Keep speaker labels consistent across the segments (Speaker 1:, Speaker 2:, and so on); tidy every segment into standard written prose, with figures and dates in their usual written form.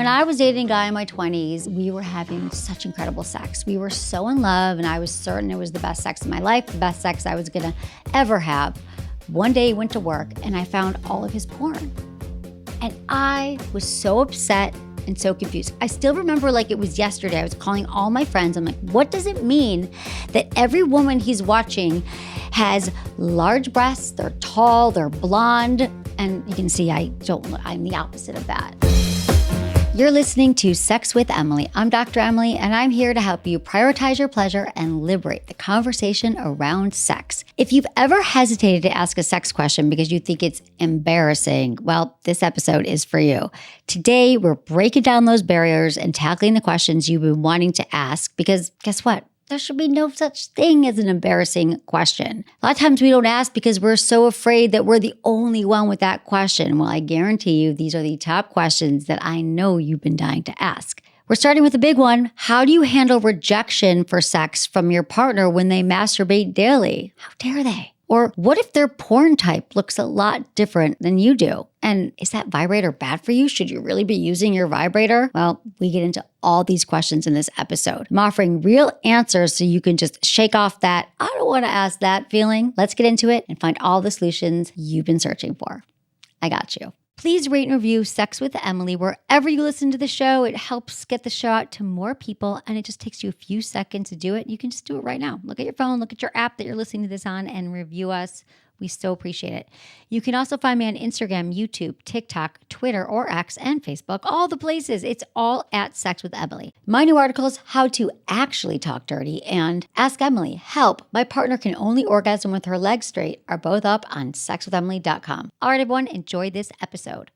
Speaker 1: When I was dating a guy in my 20s, we were having such incredible sex. We were so in love, and I was certain it was the best sex of my life, the best sex I was gonna ever have. One day he went to work and I found all of his porn. And I was so upset and so confused. I still remember like it was yesterday. I was calling all my friends. I'm like, what does it mean that every woman he's watching has large breasts, they're tall, they're blonde, and you can see I'm the opposite of that. You're listening to Sex with Emily. I'm Dr. Emily, and I'm here to help you prioritize your pleasure and liberate the conversation around sex. If you've ever hesitated to ask a sex question because you think it's embarrassing, well, this episode is for you. Today, we're breaking down those barriers and tackling the questions you've been wanting to ask because guess what? There should be no such thing as an embarrassing question. A lot of times we don't ask because we're so afraid that we're the only one with that question. Well, I guarantee you these are the top questions that I know you've been dying to ask. We're starting with a big one. How do you handle rejection for sex from your partner when they masturbate daily? How dare they? Or what if their porn type looks a lot different than you do? And is that vibrator bad for you? Should you really be using your vibrator? Well, we get into all these questions in this episode. I'm offering real answers so you can just shake off that, I don't want to ask that feeling. Let's get into it and find all the solutions you've been searching for. I got you. Please rate and review Sex with Emily wherever you listen to the show. It helps get the show out to more people, and it just takes you a few seconds to do it. You can just do it right now. Look at your phone, look at your app that you're listening to this on, and review us. We so appreciate it. You can also find me on Instagram, YouTube, TikTok, Twitter, or X, and Facebook, all the places. It's all at Sex with Emily. My new articles, How to Actually Talk Dirty, and Ask Emily, Help, My Partner Can Only Orgasm with Her Legs Straight, are both up on sexwithemily.com. All right, everyone, enjoy this episode.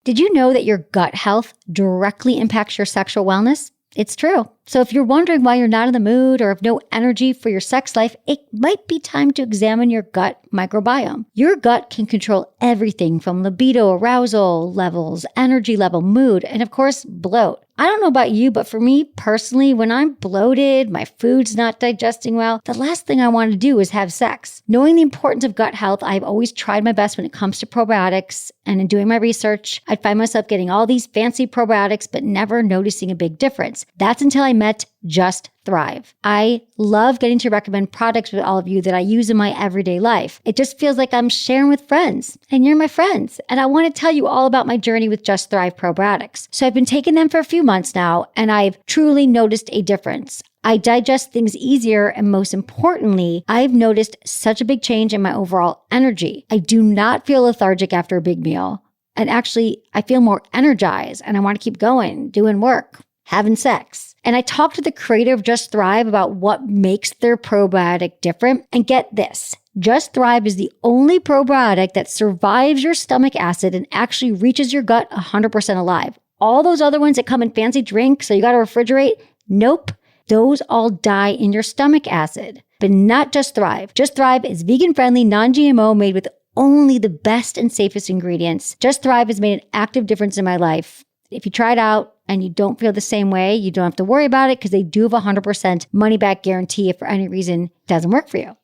Speaker 1: Did you know that your gut health directly impacts your sexual wellness? It's true. So if you're wondering why you're not in the mood or have no energy for your sex life, it might be time to examine your gut microbiome. Your gut can control everything from libido, arousal levels, energy level, mood, and of course, bloat. I don't know about you, but for me personally, when I'm bloated, my food's not digesting well, the last thing I want to do is have sex. Knowing the importance of gut health, I've always tried my best when it comes to probiotics. And in doing my research, I'd find myself getting all these fancy probiotics, but never noticing a big difference. That's until I met Just Thrive. I love getting to recommend products with all of you that I use in my everyday life. It just feels like I'm sharing with friends, and you're my friends. And I want to tell you all about my journey with Just Thrive probiotics. So I've been taking them for a few months now, and I've truly noticed a difference. I digest things easier, and most importantly, I've noticed such a big change in my overall energy. I do not feel lethargic after a big meal. And actually, I feel more energized, and I want to keep going, doing work, having sex. And I talked to the creator of Just Thrive about what makes their probiotic different. And get this, Just Thrive is the only probiotic that survives your stomach acid and actually reaches your gut 100% alive. All those other ones that come in fancy drinks, so you got to refrigerate, nope. Those all die in your stomach acid, but not Just Thrive. Just Thrive is vegan-friendly, non-GMO, made with only the best and safest ingredients. Just Thrive has made an active difference in my life. If you try it out and you don't feel the same way, you don't have to worry about it because they do have a 100% money-back guarantee if for any reason it doesn't work for you.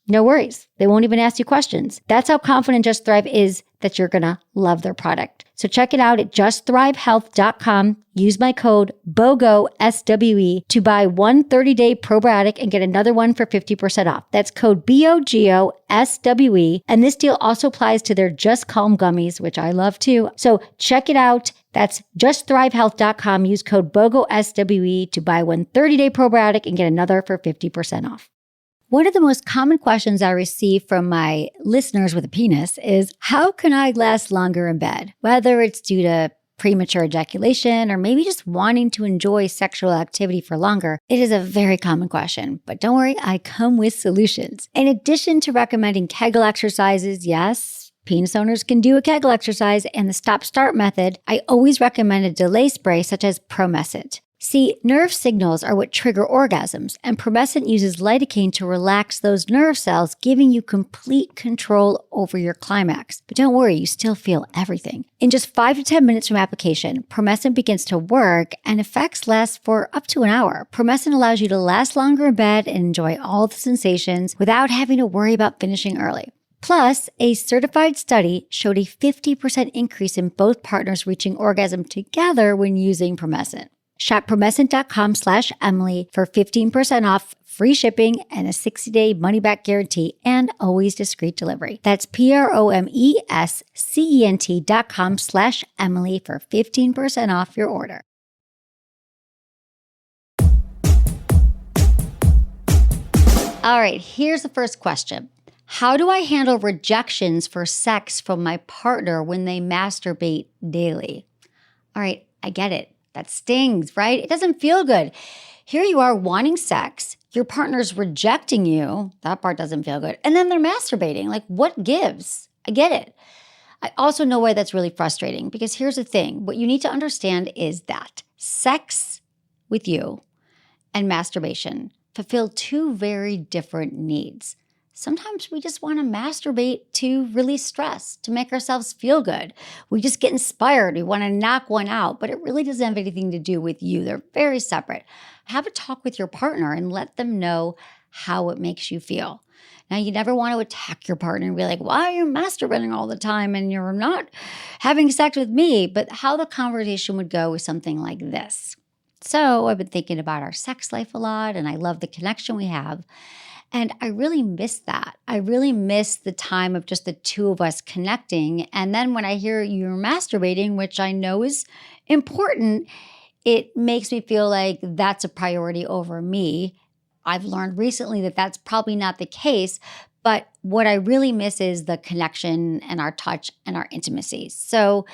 Speaker 1: No worries. They won't even ask you questions. That's how confident Just Thrive is that you're going to love their product. So check it out at justthrivehealth.com. Use my code BOGO, SWE, to buy one 30-day probiotic and get another one for 50% off. That's code BOGO, SWE. And this deal also applies to their Just Calm gummies, which I love too. So check it out. That's justthrivehealth.com. Use code BOGO, SWE to buy one 30-day probiotic and get another for 50% off. One of the most common questions I receive from my listeners with a penis is, how can I last longer in bed? Whether it's due to premature ejaculation or maybe just wanting to enjoy sexual activity for longer, it is a very common question. But don't worry, I come with solutions. In addition to recommending Kegel exercises, yes, penis owners can do a Kegel exercise, and the stop-start method, I always recommend a delay spray such as Promescent. See, nerve signals are what trigger orgasms, and Promescent uses lidocaine to relax those nerve cells, giving you complete control over your climax. But don't worry, you still feel everything. In just 5 to 10 minutes from application, Promescent begins to work, and effects last for up to an hour. Promescent allows you to last longer in bed and enjoy all the sensations without having to worry about finishing early. Plus, a certified study showed a 50% increase in both partners reaching orgasm together when using Promescent. Shop promescent.com/Emily for 15% off, free shipping, and a 60-day money-back guarantee, and always discreet delivery. That's promescent.com/Emily for 15% off your order. All right, here's the first question. How do I handle rejections for sex from my partner when they masturbate daily? All right, I get it. That stings, right? It doesn't feel good. Here you are wanting sex. Your partner's rejecting you. That part doesn't feel good. And then they're masturbating. Like, what gives? I get it. I also know why that's really frustrating, because here's the thing. What you need to understand is that sex with you and masturbation fulfill two very different needs. Sometimes we just want to masturbate to release stress, to make ourselves feel good. We just get inspired. We want to knock one out, but it really doesn't have anything to do with you. They're very separate. Have a talk with your partner and let them know how it makes you feel. Now, you never want to attack your partner and be like, why are you masturbating all the time and you're not having sex with me? But how the conversation would go is something like this. So I've been thinking about our sex life a lot, and I love the connection we have. And I really miss that. I really miss the time of just the two of us connecting. And then when I hear you're masturbating, which I know is important, it makes me feel like that's a priority over me. I've learned recently that that's probably not the case. But what I really miss is the connection and our touch and our intimacy. So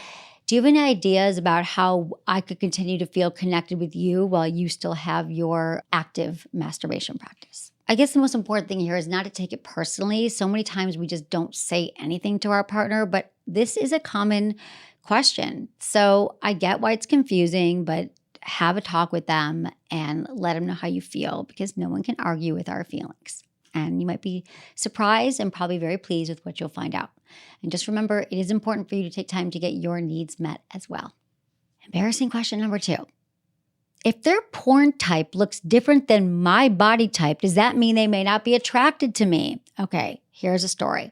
Speaker 1: do you have any ideas about how I could continue to feel connected with you while you still have your active masturbation practice? I guess the most important thing here is not to take it personally. So many times we just don't say anything to our partner, but this is a common question. So I get why it's confusing, but have a talk with them and let them know how you feel, because no one can argue with our feelings. And you might be surprised and probably very pleased with what you'll find out. And just remember, it is important for you to take time to get your needs met as well. Embarrassing question number 2. If their porn type looks different than my body type, does that mean they may not be attracted to me? Okay, here's a story,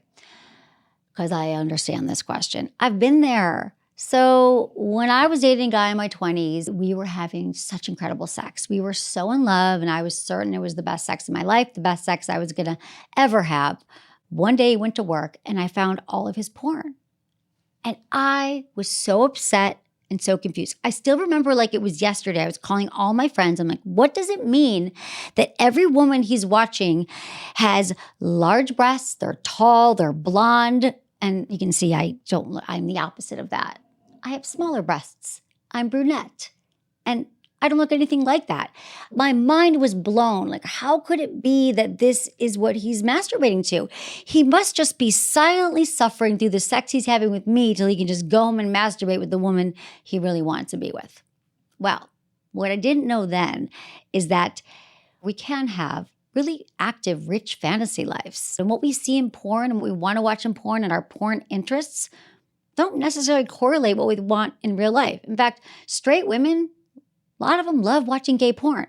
Speaker 1: because I understand this question. I've been there. So when I was dating a guy in my 20s, we were having such incredible sex. We were so in love, and I was certain it was the best sex in my life, the best sex I was going to ever have. One day he went to work, and I found all of his porn. And I was so upset and so confused. I still remember like it was yesterday. I was calling all my friends. I'm like, what does it mean that every woman he's watching has large breasts, they're tall, they're blonde? And you can see I'm the opposite of that. I have smaller breasts. I'm brunette. And I don't look anything like that. My mind was blown. Like, how could it be that this is what he's masturbating to? He must just be silently suffering through the sex he's having with me till he can just go home and masturbate with the woman he really wants to be with. Well, what I didn't know then is that we can have really active, rich fantasy lives. And what we see in porn and what we want to watch in porn and our porn interests don't necessarily correlate what we want in real life. In fact, straight women, a lot of them love watching gay porn.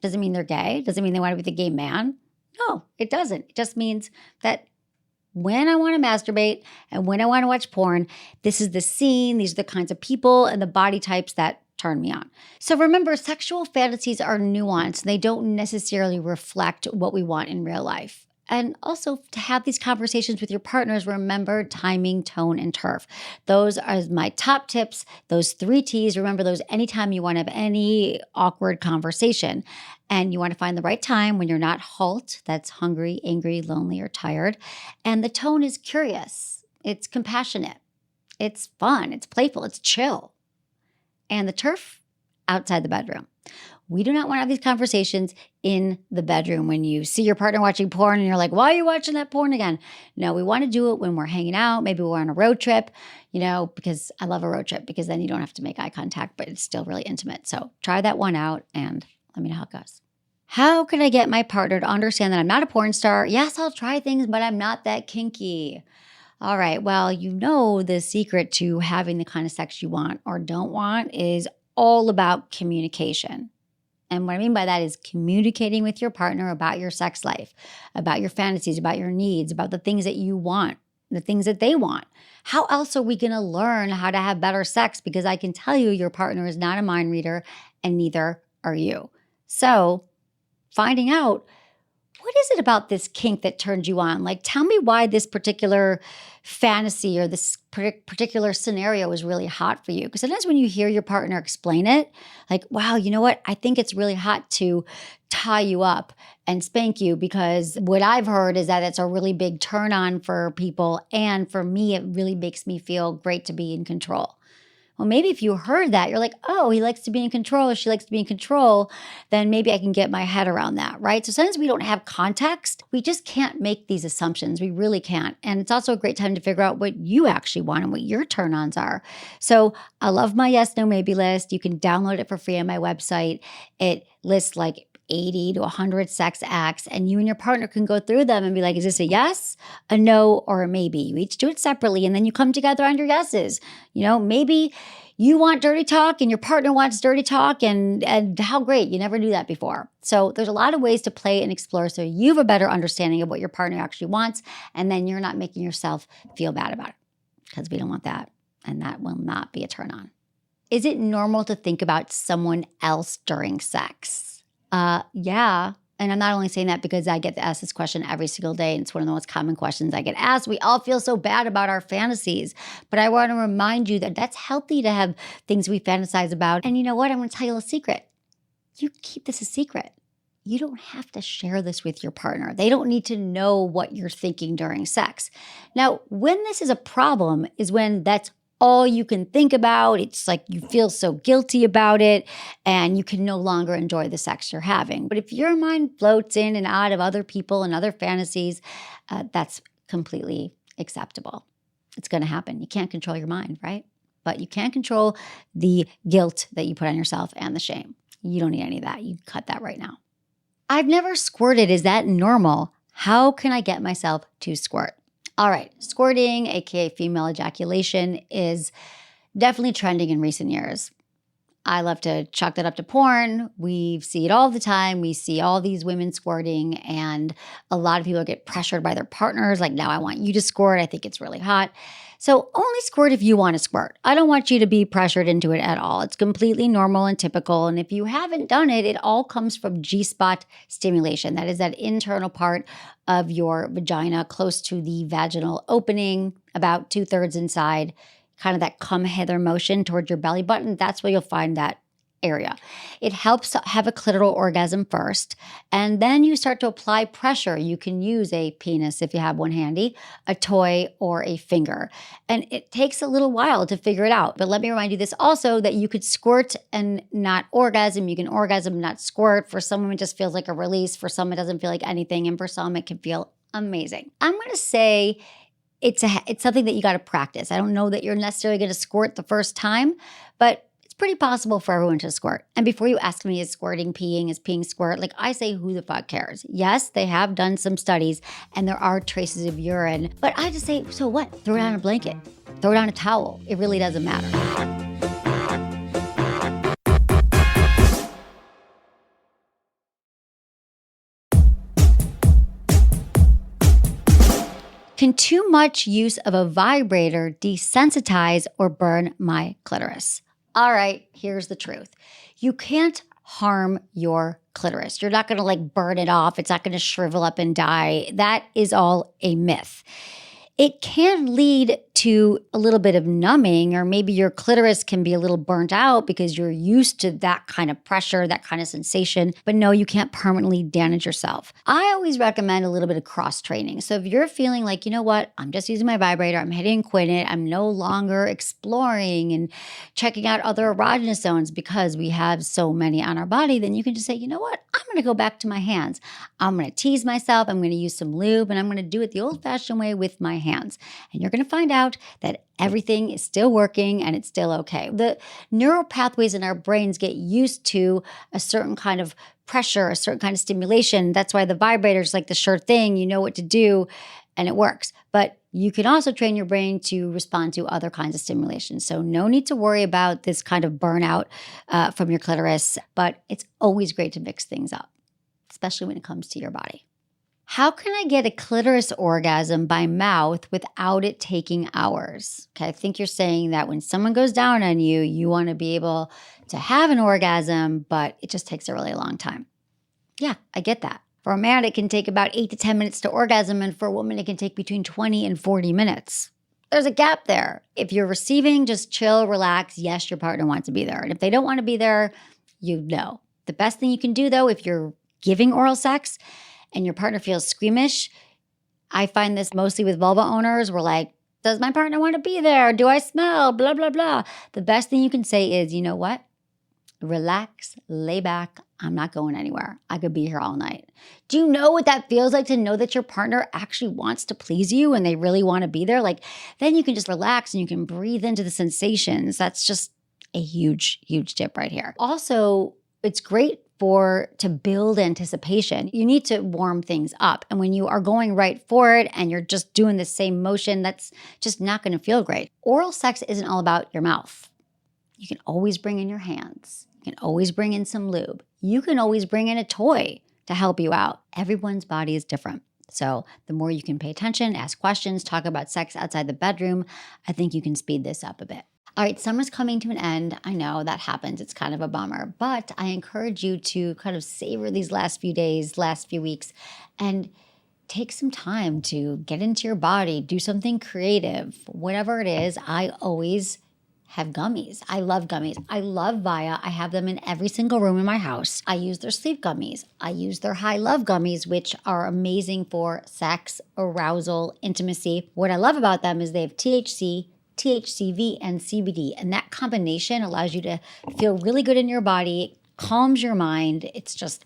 Speaker 1: Doesn't mean they're gay. Doesn't mean they want to be with a gay man. No, it doesn't. It just means that when I want to masturbate and when I want to watch porn, this is the scene, these are the kinds of people and the body types that turn me on. So remember, sexual fantasies are nuanced. They don't necessarily reflect what we want in real life. And also, to have these conversations with your partners, remember timing, tone, and turf. Those are my top tips. Those 3 T's. Remember those anytime you want to have any awkward conversation. And you want to find the right time when you're not halt, that's hungry, angry, lonely, or tired. And the tone is curious. It's compassionate. It's fun. It's playful. It's chill. And the turf, outside the bedroom. We do not want to have these conversations in the bedroom when you see your partner watching porn and you're like, why are you watching that porn again? No, we want to do it when we're hanging out. Maybe we're on a road trip, because I love a road trip, because then you don't have to make eye contact, but it's still really intimate. So try that one out and let me know how it goes. How can I get my partner to understand that I'm not a porn star? Yes, I'll try things, but I'm not that kinky. All right, well, the secret to having the kind of sex you want or don't want is all about communication. And what I mean by that is communicating with your partner about your sex life, about your fantasies, about your needs, about the things that you want the things that they want. How else are we going to learn how to have better sex? Because I can tell you your partner is not a mind reader and neither are you. So finding out, what is it about this kink that turned you on? Like, tell me why this particular fantasy or this particular scenario is really hot for you. Because sometimes when you hear your partner explain it, like, wow, you know what? I think it's really hot to tie you up and spank you, because what I've heard is that it's a really big turn on for people. And for me, it really makes me feel great to be in control. Well, maybe if you heard that, you're like, oh, he likes to be in control or she likes to be in control, then maybe I can get my head around that, right? So sometimes we don't have context. We just can't make these assumptions. We really can't. And it's also a great time to figure out what you actually want and what your turn-ons are. So I love my yes, no, maybe list. You can download it for free on my website. It lists like 80 to 100 sex acts, and you and your partner can go through them and be like, is this a yes, a no, or a maybe? You each do it separately, and then you come together on your yeses. Maybe you want dirty talk and your partner wants dirty talk, and how great, you never knew that before. So there's a lot of ways to play and explore so you have a better understanding of what your partner actually wants, and then you're not making yourself feel bad about it, because we don't want that, and that will not be a turn on. Is it normal to think about someone else during sex? Yeah. And I'm not only saying that because I get asked this question every single day, and it's one of the most common questions I get asked. We all feel so bad about our fantasies, but I want to remind you that that's healthy to have things we fantasize about. And you know what? I'm going to tell you a secret. You keep this a secret. You don't have to share this with your partner. They don't need to know what you're thinking during sex. Now, when this is a problem is when that's all you can think about. It's like you feel so guilty about it and you can no longer enjoy the sex you're having. But if your mind floats in and out of other people and other fantasies, that's completely acceptable. It's going to happen. You can't control your mind, right? But you can control the guilt that you put on yourself and the shame. You don't need any of that. You cut that right now. I've never squirted. Is that normal? How can I get myself to squirt? All right, squirting, aka female ejaculation, is definitely trending in recent years. I love to chalk that up to porn. We see it all the time. We see all these women squirting, and a lot of people get pressured by their partners. Like, now I want you to squirt. I think it's really hot. So only squirt if you want to squirt. I don't want you to be pressured into it at all. It's completely normal and typical. And if you haven't done it, it all comes from G-spot stimulation. That is that internal part of your vagina close to the vaginal opening, about 2/3 inside, kind of that come hither motion towards your belly button. That's where you'll find that area. It helps have a clitoral orgasm first, and then you start to apply pressure. You can use a penis if you have one handy, a toy, or a finger. And it takes a little while to figure it out. But let me remind you this also, that you could squirt and not orgasm. You can orgasm and not squirt. For some, it just feels like a release. For some, it doesn't feel like anything. And for some, it can feel amazing. I'm going to say it's something that you got to practice. I don't know that you're necessarily going to squirt the first time, but it's pretty possible for everyone to squirt. And before you ask me, is squirting peeing, is peeing squirt? Like, I say, who the fuck cares? Yes, they have done some studies and there are traces of urine, but I just say, so what? Throw it on a blanket, throw it on a towel. It really doesn't matter. Can too much use of a vibrator desensitize or burn my clitoris? All right, here's the truth. You can't harm your clitoris. You're not going to like burn it off. It's not going to shrivel up and die. That is all a myth. It can lead to a little bit of numbing, or maybe your clitoris can be a little burnt out because you're used to that kind of pressure, that kind of sensation. But no, you can't permanently damage yourself. I always recommend a little bit of cross training. So if you're feeling like, you know what, I'm just using my vibrator, I'm hitting quit it, I'm no longer exploring and checking out other erogenous zones because we have so many on our body, then you can just say, you know what, I'm going to go back to my hands. I'm going to tease myself. I'm going to use some lube, and I'm going to do it the old-fashioned way with my hands. And you're going to find out that everything is still working and it's still okay. The neural pathways in our brains get used to a certain kind of pressure, a certain kind of stimulation. That's why the vibrator is like the sure thing. You know what to do and it works. But you can also train your brain to respond to other kinds of stimulation. So no need to worry about this kind of burnout from your clitoris, but it's always great to mix things up, especially when it comes to your body. How can I get a clitoris orgasm by mouth without it taking hours? Okay, I think you're saying that when someone goes down on you, you want to be able to have an orgasm, but it just takes a really long time. Yeah, I get that. For a man, it can take about 8 to 10 minutes to orgasm, and for a woman, it can take between 20 and 40 minutes. There's a gap there. If you're receiving, just chill, relax. Yes, your partner wants to be there. And if they don't want to be there, you know. The best thing you can do, though, if you're giving oral sex and your partner feels squeamish, I find this mostly with vulva owners. We're like, does my partner want to be there? Do I smell? Blah, blah, blah. The best thing you can say is, you know what? Relax, lay back. I'm not going anywhere. I could be here all night. Do you know what that feels like to know that your partner actually wants to please you and they really want to be there? Like, then you can just relax and you can breathe into the sensations. That's just a huge, huge tip right here. Also, it's great to build anticipation. You need to warm things up. And when you are going right for it and you're just doing the same motion, that's just not going to feel great. Oral sex isn't all about your mouth. You can always bring in your hands. You can always bring in some lube. You can always bring in a toy to help you out. Everyone's body is different. So the more you can pay attention, ask questions, talk about sex outside the bedroom, I think you can speed this up a bit. All right, summer's coming to an end. I know that happens. It's kind of a bummer, but I encourage you to kind of savor these last few days, last few weeks, and take some time to get into your body, do something creative, whatever it is. I always have gummies. I love gummies. I love Via. I have them in every single room in my house. I use their sleep gummies. I use their high love gummies, which are amazing for sex, arousal, intimacy. What I love about them is they have THC, THCV, and CBD. And that combination allows you to feel really good in your body, calms your mind. It's just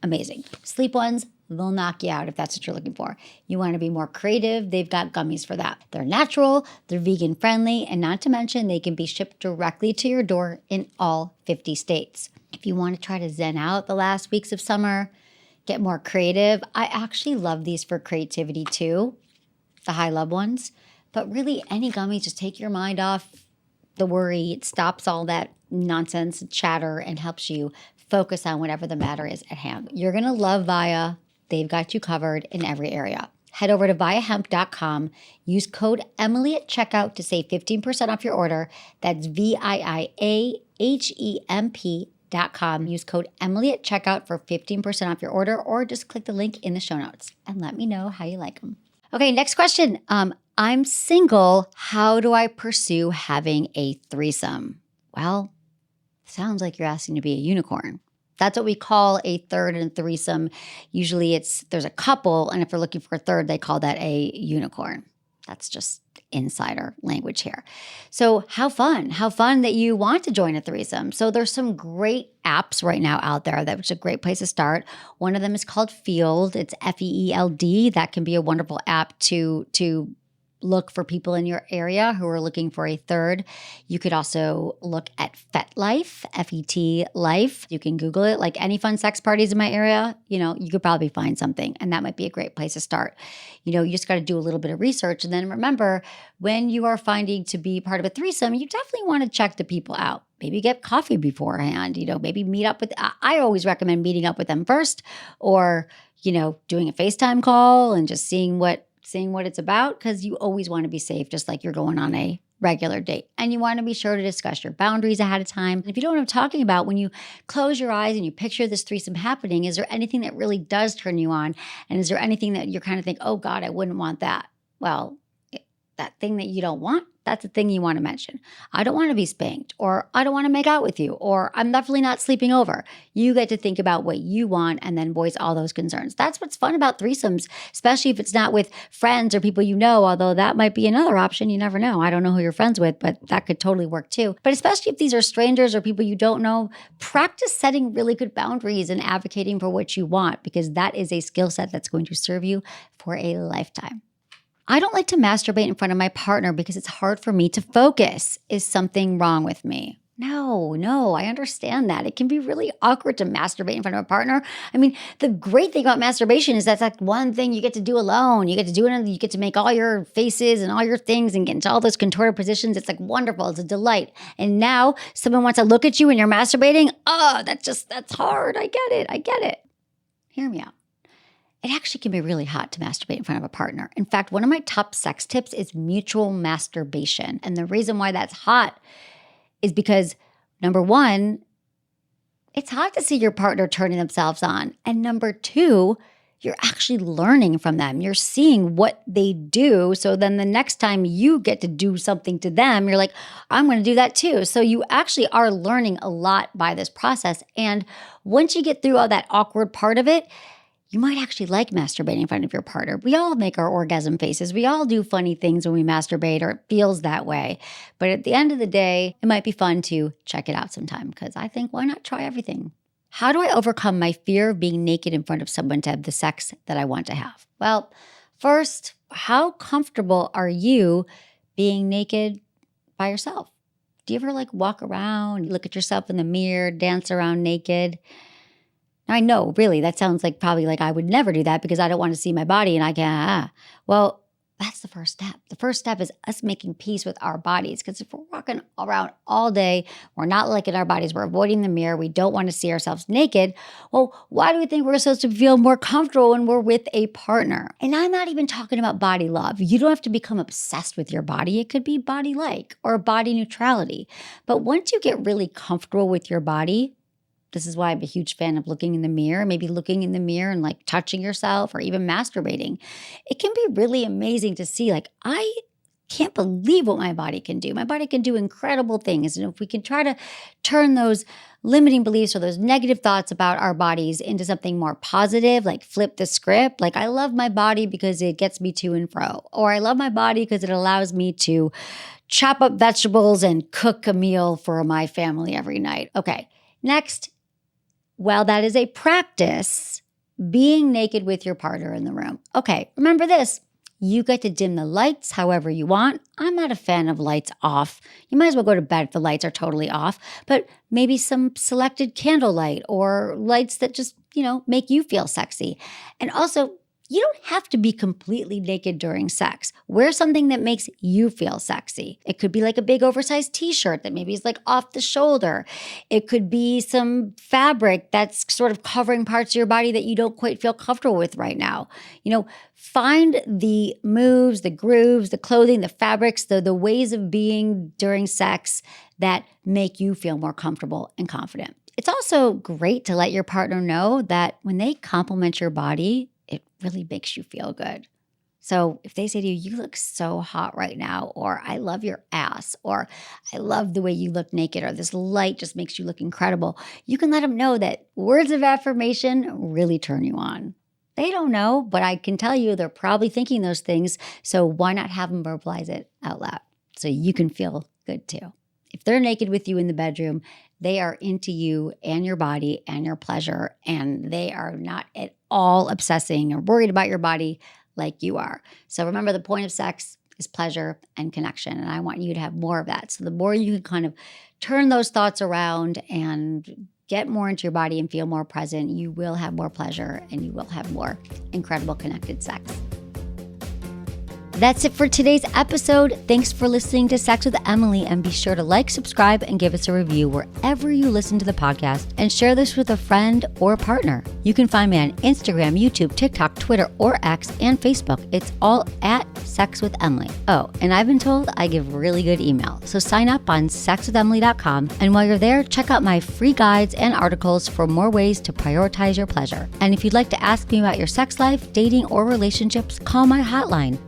Speaker 1: amazing. Sleep ones, they'll knock you out if that's what you're looking for. You want to be more creative, they've got gummies for that. They're natural, they're vegan friendly, and not to mention they can be shipped directly to your door in all 50 states. If you want to try to zen out the last weeks of summer, get more creative, I actually love these for creativity too, the high love ones. But really, any gummy, just take your mind off the worry. It stops all that nonsense and chatter and helps you focus on whatever the matter is at hand. You're going to love Via. They've got you covered in every area. Head over to viahemp.com. Use code Emily at checkout to save 15% off your order. That's VIIAHEMP.com. Use code Emily at checkout for 15% off your order, or just click the link in the show notes and let me know how you like them. Okay, next question. I'm single. How do I pursue having a threesome? Well, sounds like you're asking to be a unicorn. That's what we call a third and threesome. Usually there's a couple, and if they're looking for a third, they call that a unicorn. That's just insider language here. So how fun that you want to join a threesome. So there's some great apps right now out there that's a great place to start. One of them is called Field. It's FEELD. That can be a wonderful app to look for people in your area who are looking for a third. You could also look at FetLife, FET Life. You can Google it. Like any fun sex parties in my area, you could probably find something, and that might be a great place to start. You just got to do a little bit of research. And then remember, when you are finding to be part of a threesome, you definitely want to check the people out. Maybe get coffee beforehand, maybe meet up with, I always recommend meeting up with them first, or, doing a FaceTime call and just seeing what it's about, because you always want to be safe, just like you're going on a regular date. And you want to be sure to discuss your boundaries ahead of time. And if you don't know what I'm talking about, when you close your eyes and you picture this threesome happening, is there anything that really does turn you on? And is there anything that you're kind of think, oh God, I wouldn't want that? Well, that thing that you don't want, that's the thing you want to mention. I don't want to be spanked, or I don't want to make out with you, or I'm definitely not sleeping over. You get to think about what you want and then voice all those concerns. That's what's fun about threesomes, especially if it's not with friends or people although that might be another option. You never know. I don't know who you're friends with, but that could totally work too. But especially if these are strangers or people you don't know, practice setting really good boundaries and advocating for what you want, because that is a skill set that's going to serve you for a lifetime. I don't like to masturbate in front of my partner because it's hard for me to focus. Is something wrong with me? No, I understand that. It can be really awkward to masturbate in front of a partner. I mean, the great thing about masturbation is that's like one thing you get to do alone. You get to do it, and you get to make all your faces and all your things and get into all those contorted positions. It's like wonderful. It's a delight. And now someone wants to look at you and you're masturbating. Oh, that's hard. I get it. Hear me out. it actually can be really hot to masturbate in front of a partner. In fact, one of my top sex tips is mutual masturbation. And the reason why that's hot is because, number one, it's hot to see your partner turning themselves on. And number two, you're actually learning from them. You're seeing what they do. So then the next time you get to do something to them, you're like, I'm going to do that too. So you actually are learning a lot by this process. And once you get through all that awkward part of it, you might actually like masturbating in front of your partner. We all make our orgasm faces. We all do funny things when we masturbate, or it feels that way. But at the end of the day, it might be fun to check it out sometime, because I think, why not try everything? How do I overcome my fear of being naked in front of someone to have the sex that I want to have? Well, first, how comfortable are you being naked by yourself? Do you ever walk around, look at yourself in the mirror, dance around naked? I know, really, that sounds probably like I would never do that because I don't want to see my body and I can't. Well, that's the first step. The first step is us making peace with our bodies, because if we're walking around all day, we're not liking our bodies, we're avoiding the mirror, we don't want to see ourselves naked. Well, why do we think we're supposed to feel more comfortable when we're with a partner? And I'm not even talking about body love. You don't have to become obsessed with your body. It could be body-like or body neutrality. But once you get really comfortable with your body, this is why I'm a huge fan of looking in the mirror, maybe looking in the mirror and touching yourself or even masturbating. It can be really amazing to see, I can't believe what my body can do. My body can do incredible things. And if we can try to turn those limiting beliefs or those negative thoughts about our bodies into something more positive, flip the script. I love my body because it gets me to and fro. Or I love my body because it allows me to chop up vegetables and cook a meal for my family every night. Okay, next. While that is a practice, being naked with your partner in the room. Okay, remember this. You get to dim the lights however you want. I'm not a fan of lights off. You might as well go to bed if the lights are totally off, but maybe some selected candlelight or lights that just, make you feel sexy. And also, you don't have to be completely naked during sex. Wear something that makes you feel sexy. It could be a big oversized t-shirt that maybe is off the shoulder. It could be some fabric that's sort of covering parts of your body that you don't quite feel comfortable with right now. Find the moves, the grooves, the clothing, the fabrics, the ways of being during sex that make you feel more comfortable and confident. It's also great to let your partner know that when they compliment your body, it really makes you feel good. So if they say to you, you look so hot right now, or I love your ass, or I love the way you look naked, or this light just makes you look incredible, you can let them know that words of affirmation really turn you on. They don't know, but I can tell you they're probably thinking those things. So why not have them verbalize it out loud so you can feel good too? If they're naked with you in the bedroom, they are into you and your body and your pleasure, and they are not at all obsessing or worried about your body like you are. So remember, the point of sex is pleasure and connection, and I want you to have more of that. So the more you can kind of turn those thoughts around and get more into your body and feel more present, you will have more pleasure and you will have more incredible connected sex. That's it for today's episode. Thanks for listening to Sex with Emily, and be sure to subscribe, and give us a review wherever you listen to the podcast, and share this with a friend or a partner. You can find me on Instagram, YouTube, TikTok, Twitter, or X, and Facebook. It's all at Sex with Emily. Oh, and I've been told I give really good email. So sign up on sexwithemily.com, and while you're there, check out my free guides and articles for more ways to prioritize your pleasure. And if you'd like to ask me about your sex life, dating, or relationships, call my hotline,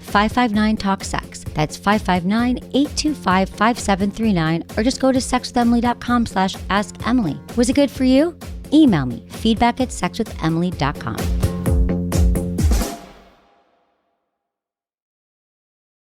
Speaker 1: 559-TALK-SEX. That's 559-825-5739, or just go to sexwithemily.com/askemily. Was it good for you? Email me, feedback@sexwithemily.com.